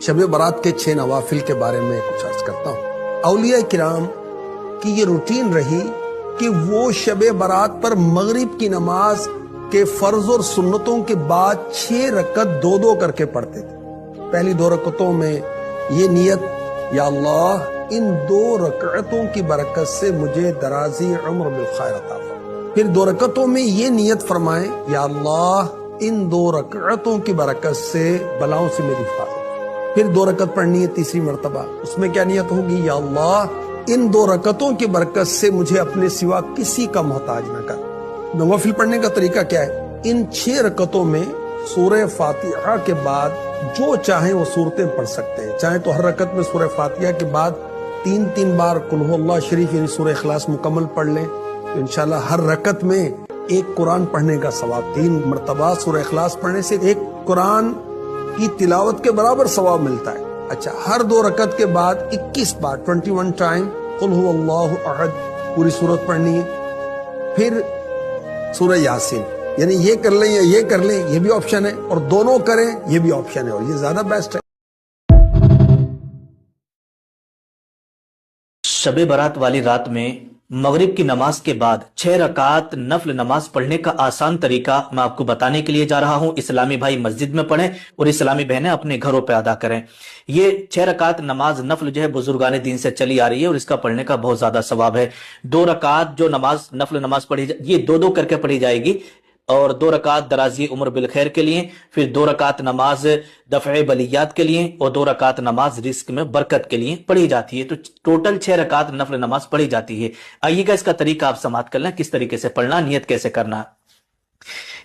शब बारात के 6 नवाफिल के बारे में कुछ अर्ज करता हूँ। औलिया किराम की ये रूटीन रही कि वो शब बारात पर मगरिब की नमाज के फर्ज और सुन्नतों के बाद 6 रकत 2-2 करके पढ़ते थे। पहली 2 रकतों में ये नियत, या अल्लाह इन 2 रकअतों की बरकत से मुझे दराजी उम्र बिल खैर अता फरमा। फिर 2 रकतों में ये नियत फरमाएं, या अल्लाह इन 2 रकअतों की बरकत से बलाओं से मेरी हिफाजत। फिर 2 रकत पढ़नी है तीसरी मर्तबा, उसमें क्या नियत होगी, या अल्लाह इन 2 रकतों की बरकत से मुझे अपने सिवा किसी का मोहताज न कर। नवाफिल पढ़ने का तरीका क्या है, इन 6 रकतों में सूरह फातिहा के बाद जो चाहे वो सूरतें पढ़ सकते हैं। चाहे तो हर रकत में सूरह फातिहा के बाद 3-3 बार कुल हु अल्लाह शरीफ यानी सूरह इखलास मुकम्मल पढ़ लें, तो इंशाल्लाह हर रकत में एक कुरान पढ़ने का सवाब, 3 मरतबा सूरह इखलास पढ़ने से एक कुरान की तिलावत के बराबर सवाब मिलता है। अच्छा, हर 2 रकत के बाद 21 बार 21 टाइम कुल हु अल्लाहु अहद पूरी सूरत पढ़नी है। फिर सूरह यासीन, यानी ये कर लें या ये कर लें, ये भी ऑप्शन है, और दोनों करें ये भी ऑप्शन है, और ये ज्यादा बेस्ट है। शब बारात वाली रात में मगरिब की नमाज के बाद 6 रकात नफल नमाज पढ़ने का आसान तरीका मैं आपको बताने के लिए जा रहा हूं। इस्लामी भाई मस्जिद में पढ़ें और इस्लामी बहनें अपने घरों पे अदा करें। ये 6 रकात नमाज नफल जो है बुजुर्गान दीन से चली आ रही है और इसका पढ़ने का बहुत ज्यादा सवाब है। 2 रकात जो नमाज नफल नमाज पढ़ी ये 2-2 करके पढ़ी जाएगी, और 2 रकात दराजी उम्र बिल खैर के लिए, फिर 2 रकात नमाज दफ़े बलियात के लिए, और 2 रकात नमाज रिस्क में बरकत के लिए पढ़ी जाती है। तो टोटल 6 रकात नफल नमाज पढ़ी जाती है। आइएगा इसका तरीका आप समाप्त कर लें, किस तरीके से पढ़ना, नियत कैसे करना।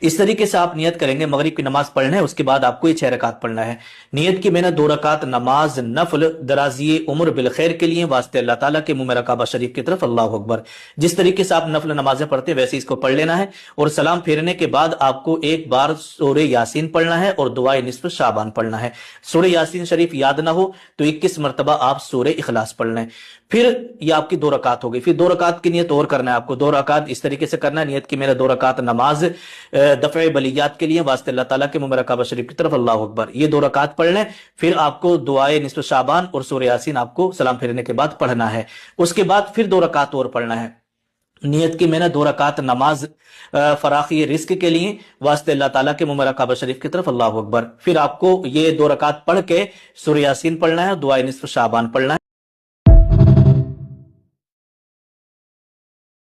इस तरीके से आप नियत करेंगे, मगरिब की नमाज पढ़ना है, उसके बाद आपको ये 6 रकात पढ़ना है। नियत की मैंने 2 रकात नमाज नफल दराजी उम्र बिल खैर के लिए, वास्ते अल्लाह ताला के मुंह में काबा शरीफ की तरफ, अल्लाह अकबर। जिस तरीके से आप नफल नमाजें पढ़ते हैं वैसे इसको पढ़ लेना है, और सलाम फेरने के बाद आपको एक बार सूरह यासीन पढ़ना है और दुआए निस्फ शाबान पढ़ना है। सूरह यासीन शरीफ याद ना हो तो 21 मरतबा आप सूरह इखलास पढ़ लें। फिर ये आपकी 2 रकात हो गई। फिर 2 रकात की नियत और करना है आपको। 2 रकात इस तरीके से करना है, नियत की मेरा 2 रकात नमाज दफ़े बलियात के लिए, वास्ते अल्लाह ताला के मुंह में काबा शरीफ की तरफ, अल्लाह अकबर। ये 2 रकात पढ़ लें। फिर आपको दुआए निस्फ शाबान और सूरह यासीन आपको सलाम फेरने के बाद पढ़ना है। उसके बाद फिर 2 रकात और पढ़ना है। नियत की मैंने 2 रकात नमाज फराखी रिस्क के लिए, वास्ते अल्लाह ताला के मुंह में काबा शरीफ की तरफ, अल्लाह अकबर। फिर आपको ये 2 रकात पढ़ के सूरह यासीन पढ़ना है, दुआए निस्फ शाबान पढ़ना है।